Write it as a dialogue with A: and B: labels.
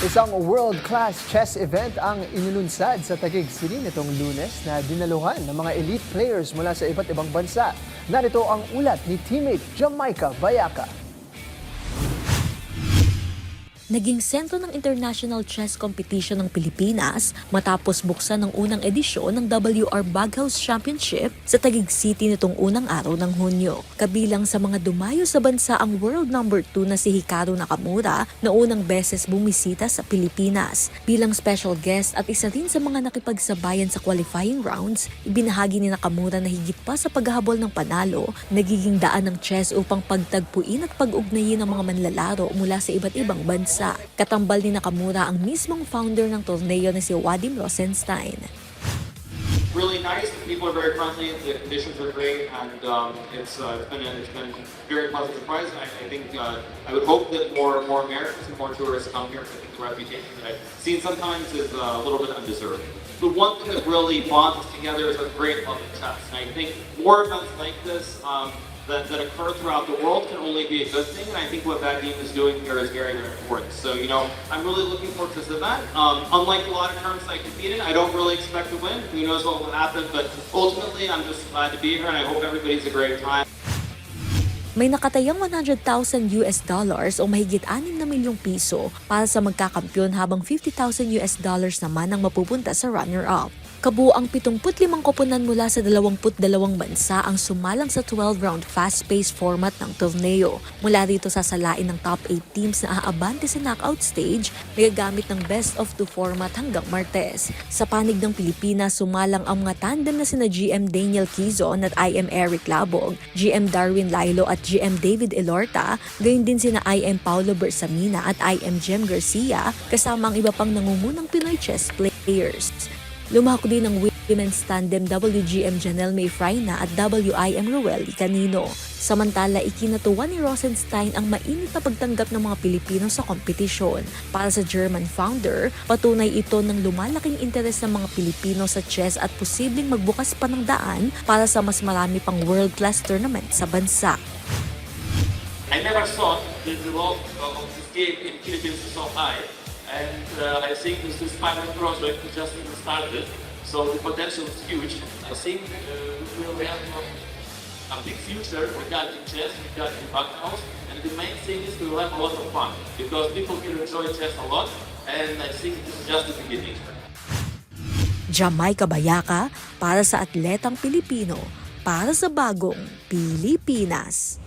A: Isang world-class chess event ang inulunsad sa Taguig City nitong Lunes na dinaluhan ng mga elite players mula sa iba't ibang bansa. Narito ang ulat ni teammate Jamaica Bayaca.
B: Naging sentro ng International Chess Competition ng Pilipinas matapos buksan ng unang edisyon ng WR Baghouse Championship sa Taguig City nitong unang araw ng Hunyo. Kabilang sa mga dumayo sa bansa ang world number 2 na si Hikaru Nakamura na unang beses bumisita sa Pilipinas. Bilang special guest at isa rin sa mga nakipagsabayan sa qualifying rounds, ibinahagi ni Nakamura na higit pa sa paghahabol ng panalo, nagiging daan ng chess upang pagtagpuin at pag-ugnayin ng mga manlalaro mula sa iba't ibang bansa. Katambal ni Nakamura ang mismong founder ng torneo na si Wadim Rosenstein.
C: Really nice. The people are very friendly. The conditions are great, and it's been a very pleasant surprise. I think I would hope that more Americans and more tourists come here. I think the reputation that I've seen sometimes is a little bit undeserved. The one thing that really bonds us together is a great love of chess, and I think more events like this that occur throughout the world can only be a good thing, and I think what Vadim is doing here is very, very important. So, I'm really looking forward to this event. Unlike a lot of tournaments I compete in, I don't really expect to win. Who knows what will happen, but ultimately, I'm just glad to be here, and I hope everybody's a great time.
B: May nakatayang $100,000 o mahigit 6 na milyong piso para sa magkakampyon habang $50,000 naman ang mapupunta sa runner-up. Kabuang 75 koponan mula sa 22 bansa ang sumalang sa 12-round fast-paced format ng torneo. Mula rito sasalain ng top 8 teams na aabante sa knockout stage, nagagamit ng best-of-2 format hanggang Martes. Sa panig ng Pilipinas, sumalang ang mga tandem na sina GM Daniel Quizon at IM Eric Labog, GM Darwin Lailo at GM David Elorta, gayon din sina IM Paulo Bersamina at IM Jem Garcia, kasama ang iba pang nangungunang Pinoy chess players. Lumahok din ang women's tandem WGM Janelle May Frayna at WIM Roel Canino. Samantala, ikinatuwa ni Rosenstein ang mainit na pagtanggap ng mga Pilipino sa kompetisyon. Para sa German founder, patunay ito ng lumalaking interes ng mga Pilipino sa chess at posibleng magbukas pa ng daan para sa mas marami pang world-class tournament sa bansa.
D: I never thought that the level of this game in Philippines is so high. And I think this pilot project just started, so the potential is huge. I think we will have a big future regarding chess, regarding Baghouse, and the main thing is we will have a lot of fun, because people will enjoy chess a lot, and I think this is just the beginning.
B: Jamaica Bayaca para sa atletang Pilipino, para sa bagong Pilipinas.